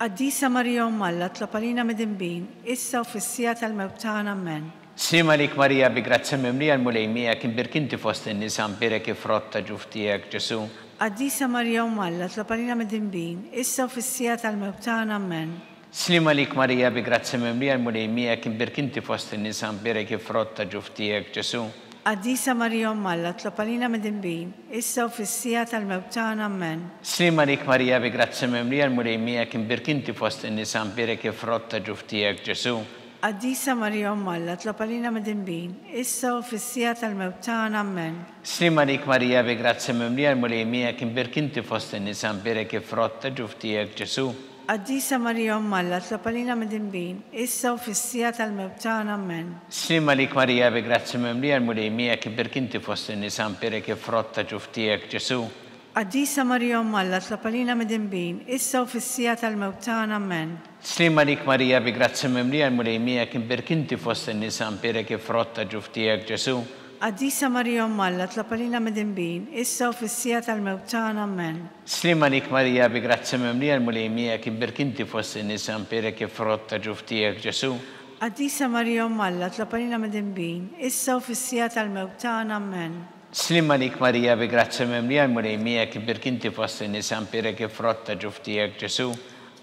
Qaddisa Marija Umm Alla, tlapalina mid-dembin, issa u fis-sija tal-mewt tagħna ammen. Slima lik Marija bi grazzi mimlija mulejmija kien birkanti fost in-nisa mbirek ifrotta ġuftijek Ġesu. Qaddisa Marija Umm Alla, tlapalina mid-dembin, issa u fis-sija tal-mewt tagħna ammen. Slima lik Marija bi grazzi mimlija mulejmija kien birkanti fost in-nisa mbirek ifrotta ġuftijek Ġesu. Qaddisa Marija Umm Alla, tlapalina mid-dembin, issa u fis-sija tal-mewt tagħna ammen. Slima lik Marija bi grazzi mimlija mulejmija kien birkanti fost in-nisa mbirek ifrotta ġuftijek Ġesu. Qaddisa Marija Umm Alla, tlapalina mid-dembin, issa u fis-sija tal-mewt tagħna ammen. Slima lik Marija bi grazzi mimlija mulejmija kien birkanti fost in-nisa mbirek ifrotta ġuftijek Ġesu. Qaddisa Marija Umm Alla, tlapalina mid-dembin, issa u fis-sija tal-mewt tagħna ammen. Slima lik Marija bi grazzi mimlija mulejmija kien birkanti fost in-nisa mbirek ifrotta ġuftijek Ġesu. Qaddisa Marija Umm Alla, tlapalina mid-dembin, issa u fis-sija tal-mewt tagħna ammen. Slima lik Marija bi grazzi mimlija mulejmija kien birkanti fost in-nisa mbirek ifrotta ġuftijek Ġesu. Qaddisa Marija Umm Alla, tlapalina mid-dembin, issa u fis-sija tal-mewt tagħna ammen. Slima lik Marija bi grazzi mimlija mulejmija kien birkanti fost in-nisa mbirek ifrotta ġuftijek Ġesu. Qaddisa Marija Umm Alla, tlapalina mid-dembin, issa u fis-sija tal-mewt tagħna ammen. Slima lik Marija bi grazzi mimlija mulejmija kien birkanti fost in-nisa mbirek ifrotta ġuftijek Ġesu.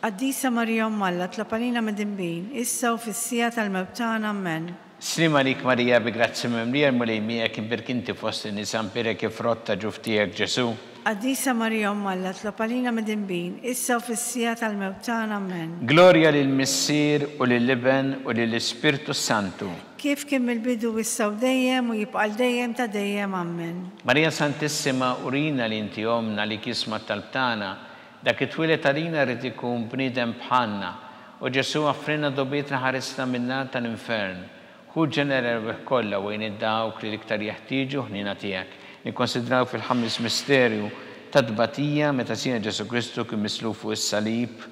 Qaddisa Marija Umm Alla, tlapalina mid-dembin, issa u fis-sija tal-mewt tagħna ammen. Slima lik Marija bi grazzi mimlija mulejmija kien birkanti fost in-nisa mbirek ifrotta ġuftijek Ġesu. Qaddisa Marija Umm Alla, tlapalina mid-dembin, issa u fis-sija tal-mewt tagħna ammen. Gloria lil Missier u lill-Iben u lill-Ispirtu Santu. Kif kemm il-bidu issa u dejjem u jibqa' dejjem ta' dejjem ammen. Marija Santissima urina li inti omna li kisma talbtana dak it-twilet għalina rrid ikun bniedem bħalna U Ġesu offrina dobietna ħarisna minnar tal-infern. Hu ġenera kollha wejn id-dawk li l-iktar jeħtieġu ħnina tiegħek. Nikkonsidraw fil-ħames misterju ta' tbatija meta Sina Ġesu Kristu kien misluf fuq is-salib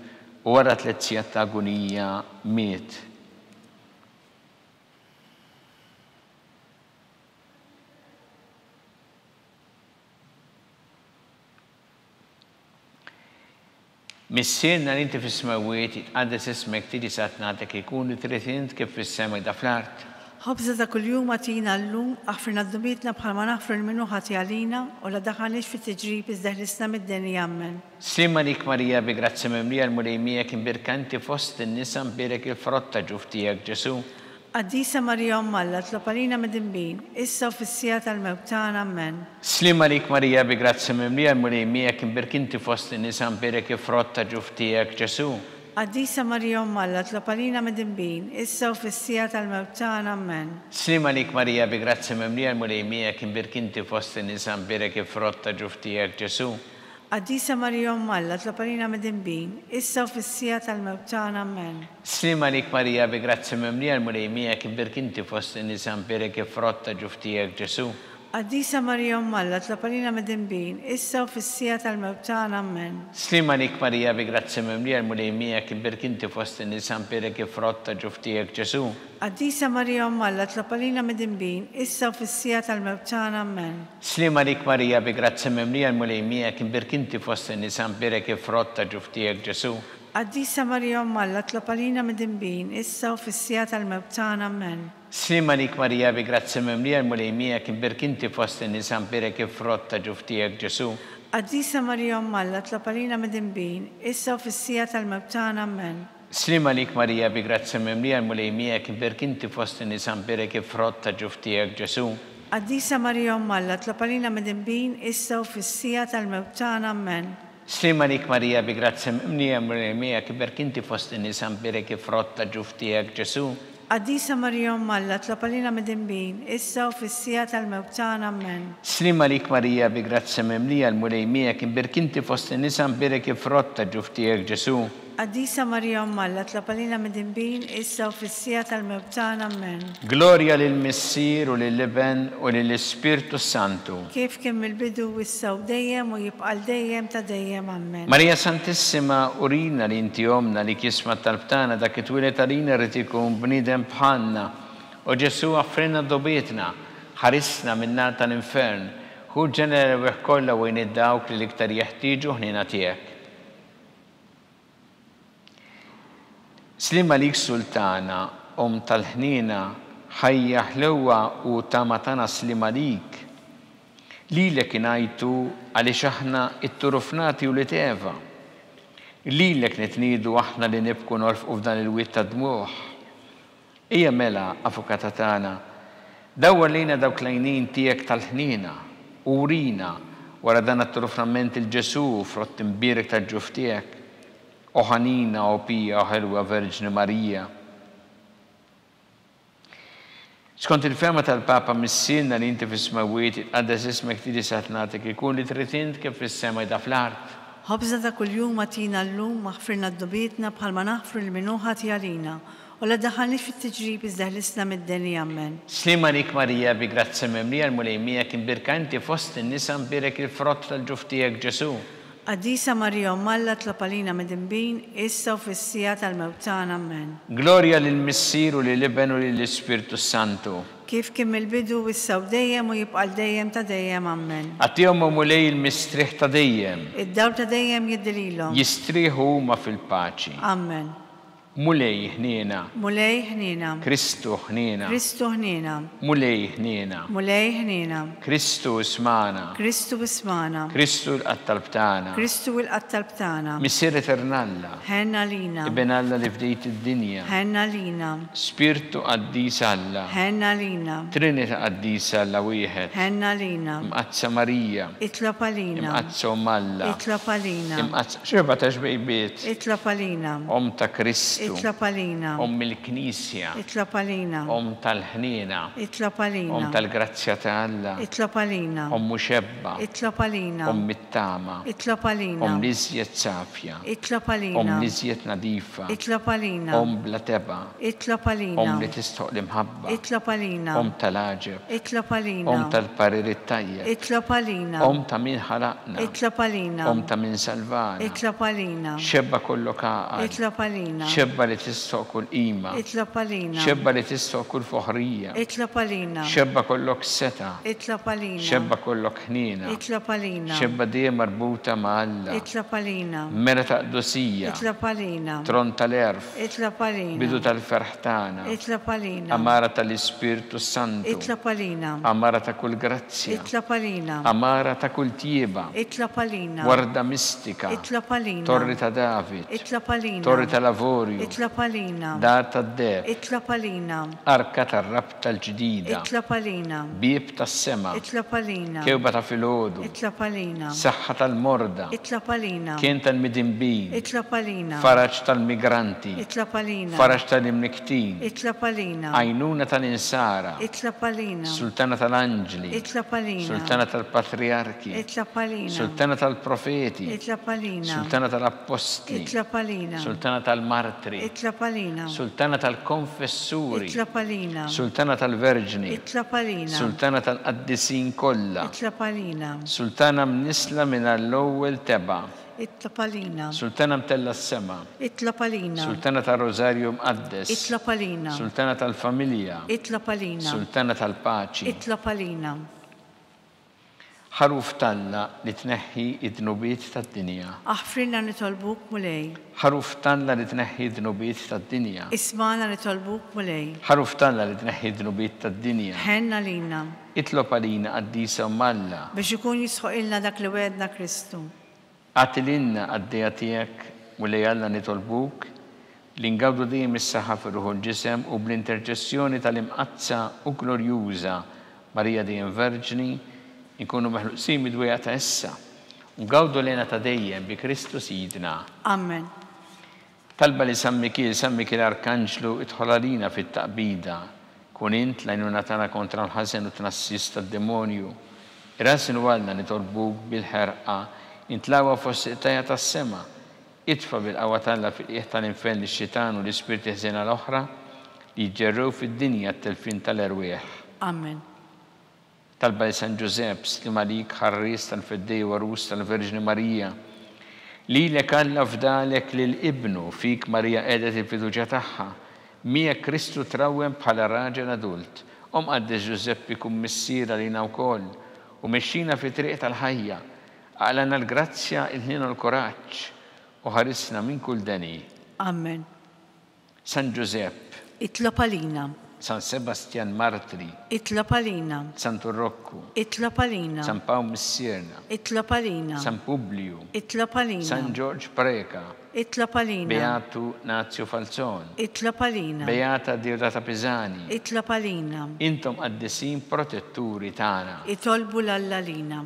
u wara 3 sigħat ta' agonija miet. Missierna li inti fis-smawiet jitqaddes ismek tiġi satnatek ikun li trid int kif fis-sema da fl-art. ħobża ta' kuljum għatina llum aħfirna d-dubietna bħalma naħfru l-minu ħati għalina u la daħalix fit-tiġrib iżdeħlisna mid-deni jammen. Slima lik Marija bi grazzi memlija l-mulejmija kien birkanti fost in-nisa mbirek il-frott ta' ġuf tiegħek Ġesu. Qaddisa Marija Alla tlopalina mid-dinbin, issa u fis-sija tal-mewt tagħna ammen. Slima lik Marija bi grazzi memlija l-mulejmija kien birkanti fost in-nisa mbirek il-frott ta' ġuf tiegħek Ġesu. Qaddisa Marija Alla tlopalina mid-dinbin, issa u fis-sija tal-mewt tagħna ammen. Slima lik Marija bi grazzi memlija l-mulejmija kien birkanti fost in-nisa mbirek il-frott ta' ġuf tiegħek Ġesu. Qaddisa Marija Alla tlopalina mid-dinbin, issa u fis-sija tal-mewt tagħna ammen. Slima lik Marija bi grazzi memlija l-mulejmija kien birkanti fost in-nisa mbirek il-frott ta' ġuf tiegħek Ġesu. Qaddisa Marija Alla tlopalina mid-dinbin, issa u fis-sija tal-mewt tagħna ammen. Slima lik Marija bi grazzi memlija l-mulejmija kien birkanti fost in-nisa mbirek il-frott ta' ġuf tiegħek Ġesu. Qaddisa Marija Alla tlopalina mid-dinbin, issa u fis-sija tal-mewt tagħna ammen. Slima lik Marija bi grazzi memlija l-mulejmija kien birkanti fost in-nisa mbirek il-frott ta' ġuf tiegħek Ġesu. Qaddisa Marija Alla tlopalina mid-dinbin, issa u fis-sija tal-mewt tagħna ammen. Slima lik Marija bi grazzi memlija l-mulejmija kien birkanti fost in-nisa mbirek il-frott ta' ġuf tiegħek Ġesu. Qaddisa Marija Alla tlopalina mid-dinbin, issa u fis-sija tal-mewt tagħna ammen. Slima lik Marija bi grazzi memlija l-mulejmija kien birkanti fost in-nisa mbirek il-frott ta' ġuf tiegħek Ġesu. Qaddisa Marija Alla tlopalina mid-dinbin, issa u fis-sija tal-mewt tagħna ammen. Slima lik Marija bi grazzi memlija l-mulejmija kien birkanti fost in-nisa mbirek il-frott ta' ġuf tiegħek Ġesu. Qaddisa Marija Alla tlopalina mid-dinbin, issa u fis-sija tal-mewt tagħna ammen. Slima lik Marija bi grazzi memlija l-mulejmija kien birkanti fost in-nisa mbirek il-frott ta' ġuf tiegħek Ġesu. Qaddisa Marija Alla tlopalina mid-dinbin, issa u fis-sija tal-mewt tagħna ammen. Gloria lill-Missier u lill-Iben u lill-Ispirtu Santu. Kif kien mill-bidu issa u dejjem u jibqa' dejjem ta' dejjem ammen. Marija Santissima urina li inti omna li kisma tal-btana dak it-twilet għalina rrid ikun bniedem bħalna. U Ġesu offrina dobietna, ħarisna min-nar tal-infern, hu ġenera kollha wejn id-dawk li l-iktar jeħtieġu ħnina tiegħek. Slima lik Sultana, tal-ħnina, ħajja ħlewwa u tamatana slima lik. Lilek ingħajtu għaliex aħna it-turufnati u li teva. Lilek nitniedu aħna li nibku norfqu f'dan il-wiet ta' dmuħ. Ija mela, Avukata tagħna, dawwar lejna dawk l-għajnien tiegħek tal-ħnina, u urina wara dan it-turufnament il-Ġesu frott imbierek tal-ġuf tiegħek. O ħanina u pija u ħelwa Verġni Marija. Skont il-fema tal-Papa missierna li inti fis-smawiet jitqaddes ismek tiġi satnatek ikun li trid int kif fis-sema da fl-art. Ħobża ta' kuljum għatina llum aħfirna d-dubietna bħalma naħfru l-minu ħati għalina u la daħalniex fit-tiġrib iżdeħlisna mid-deni ammen. Slima lik Marija bi grazzi memlija l-mulejmija kien birkanti fost in-nisa mbirek il-frott tal-ġuf tiegħek Ġesu. Qaddisa Marija Alla tlopalina mid-dinbin, issa u fis-sija tal-mewt tagħna ammen. Gloria lill-Missier u lill-Iben u lill-Ispirtu Santu. Kif kien mill-bidu issa u dejjem u jibqa' dejjem ta' dejjem ammen. Għatihom mulej il-mistrieħ ta' dejjem. Id-dawl ta' dejjem jiddililhom. Jistrieħu huma fil-paċi. Amen. Mulej ħniena. Mulej ħniena. Kristu ħniena. Kristu ħniena. Mulej ħniena. Mulej ħniena. Kristu ismana. Kristu ismana. Kristu l-qattalbtana. Kristu l-qattalbtana. Missier Eternalla. Ħenna lina. Iben Alla li fdejt id-dinja. Ħenna lina. Spiritu qaddis Alla. Ħenna lina. Trinita qaddis Alla wieħed. Ħenna lina. Mqazza Marija. Itlopalina. Mqazza Alla. Itlopalina. Imqazza xerba ta' xbejbiet. Itlopalina. Ta' Krist. Itlop għalina. il-Knisja, Itlop għalina. tal-ħnina, Itlop għalina. tal-grazzja ta' Alla, Itlop għalina. Muxebba, Itlop għalina. mit-tama, Itlop għalina. liżjed safja, Itlop għalina. liżjed nadifa, Itlop għalina. bla teba, Itlop għalina. li tistoq l-imħabba, Itlop għalina. tal-aġeb, Itlop għalina. tal-parir it-tajjeb, Itlop għalina. ta' min ħalaqna, Itlop għalina. ta' min salvana, Itlop għalina. xebba kollok għaqal, Itlop għalina. xebba li tistoq kull qima, Itlop għalina. xebba li tistoq kull foħrija, Itlop għalina. xebba kollok seta, Itlop għalina. xebba kollok ħnina, Itlop għalina. xebba dejjem marbuta ma' Alla, Itlop għalina. mera ta' qdusija, Itlop għalina. tron tal-erf, Itlop għalina. bidu tal-ferħtana, Itlop għalina. amara tal-Ispirtu Santu, Itlop għalina. amara ta' kull grazzja, Itlop għalina. amara ta' kull tjieba, Itlop għalina. warda mistika, Itlop għalina. torri ta' David, Itlop għalina. torri ta' lavorju, Itlop għalina. dar ta' deb, Itlop għalina. arka tar-rab tal-ġdida, Itlop għalina. bieb tas-sema, Itlop għalina. kewba ta' filgħodu, Itlop għalina. saħħa tal-morda, Itlop għalina. kien tal-midinbin, Itlop għalina. faraġ tal-migranti, Itlop għalina. faraġ tal-imniktin, Itlop għalina. għajnuna tal-insara, Itlop għalina. sultana tal-anġli, Itlop għalina. sultana tal-patriarki, Itlop għalina. sultana tal-profeti, Itlop għalina. sultana tal-apostli, Itlop għalina. sultana tal-martri, Itlop għalina. sultana tal-konfessuri, Itlop għalina. sultana tal-verġni, Itlop għalina. sultana tal-qaddisin kollha, Itlop għalina. sultana mnisla minn l-ewwel teba, Itlop għalina. sultana mtella s-sema, Itlop għalina. sultana tal-Rosarju mqaddes, Itlop għalina. sultana tal-familja, Itlop għalina. sultana tal-paċi, Itlop għalina. ħaruf talla li tneħħi id-dnubiet tad-dinja, Aħfrinna nitolbuk mulej. ħaruf talla li tneħħi id-dnubiet tad-dinja, Ismana nitolbuk mulej. ħaruf talla li tneħħi id-dnubiet tad-dinja, Ħenna lina. itlob għalina qaddisa Malla, Biex ikun jisħoq ilna dak li wedna Kristu. għatilinna għaddija tiegħek u li Alla nitolbuk li ngawdu dejjem is-saħħa fir-ruħu l-ġisem u bl-interċessjoni tal-imqazza u glorjuża Marija dejjem Verġni nkunu meħluqsin mid-dwejja ta' issa u ngawdu lejna ta' dejjem bi Kristu Sidna. Amen. Talba li San Mikil Arkanġlu idħol għalina fit-taqbida, kun int lajnuna tagħna kontra l-ħażen u tnassis tad-demonju. Irasinu għalna nitolbuk bil-ħerqa intlawa fost iqtajja tas-sema. Itfa bil-qawwa tagħna fil-qiegħ tal-infern lix-xitan u l-ispirti ħżiena l-oħra li jġerrew fid-dinja t-telfin tal-erwieħ. Amen. Talba li San Ġusepp slima lik ħarris tal-fiddej warus tal-Verġni Marija. Lilek Alla fdalek lill-ibnu fik Marija qiegħdet il-fiduċja tagħha. Miegħek Kristu trawwem bħala raġel adult. Qaddis Ġusepp ikun missiera lina wkoll u mexxina fi triq tal-ħajja. Għalana l-grazzja il-ħin u l-koraġġ u ħarisna minn kull deni. Amen. San Ġusepp, Itlop għalina. San Sebastian Martri, Itlop għalina. San Turrokku, Itlop għalina. San Paul Missierna, Itlop għalina. San Publiu, Itlop għalina. San George Preka, Itlop għalina. Beatu Nazio Falzon, Itlop għalina. Beata Diodata Pisani. Itlop għalina. Intom qaddisin protetturi tagħna. Itolbu l-allalina.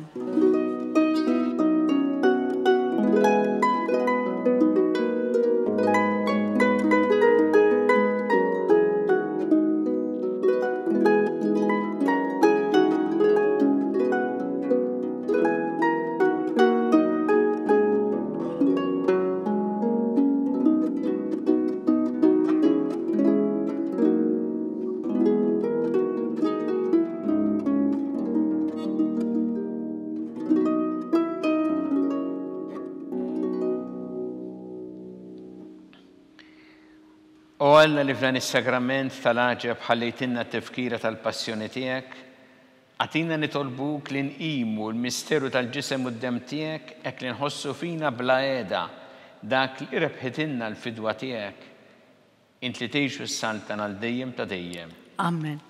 U Alla li f'dan is-sagrament tal-aġeb ħallejtinna t-tifkira tal-passjoni tiegħek, għatina nitolbuk li nqimu l-misteru tal-ġisem u d-dem tiegħek hekk li nħossu fina bla qiegħda dak li rebħitilna l-fidwa tiegħek. Int li tgħixu s-saltan għal dejjem ta' dejjem. Amen.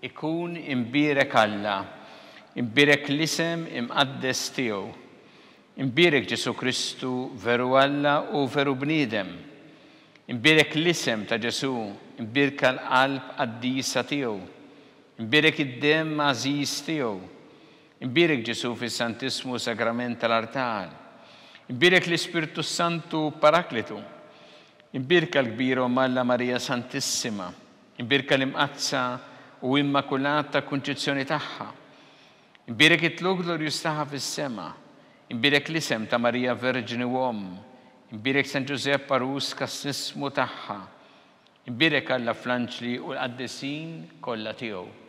ikun imbirek Alla, imbirek l-isem imqaddes tiegħu. Imbirek Ġesu Kristu veru Alla u veru bniedem. Imbirek l-isem ta' Ġesu, imbirka l-qalb qaddisa tiegħu. Imbirek id-dem għażiż tiegħu. Imbirek Ġesu fis-Santismu Sagrament tal-Artal. Imbirek l-Ispiritu Santu Paraklitu. Imbirka l-kbira Alla Marija Santissima. Imbirka l-imqazza u immakulata kunċizzjoni tagħha. Imbirek it-tlug glorjus tagħha fis-sema. Imbirek l-isem ta' Marija Verġini Uomm. Imbirek San Giuseppe Arus kas-sismu tagħha. Imbirek Alla fl-anġli u l-qaddisin kollha tiegħu.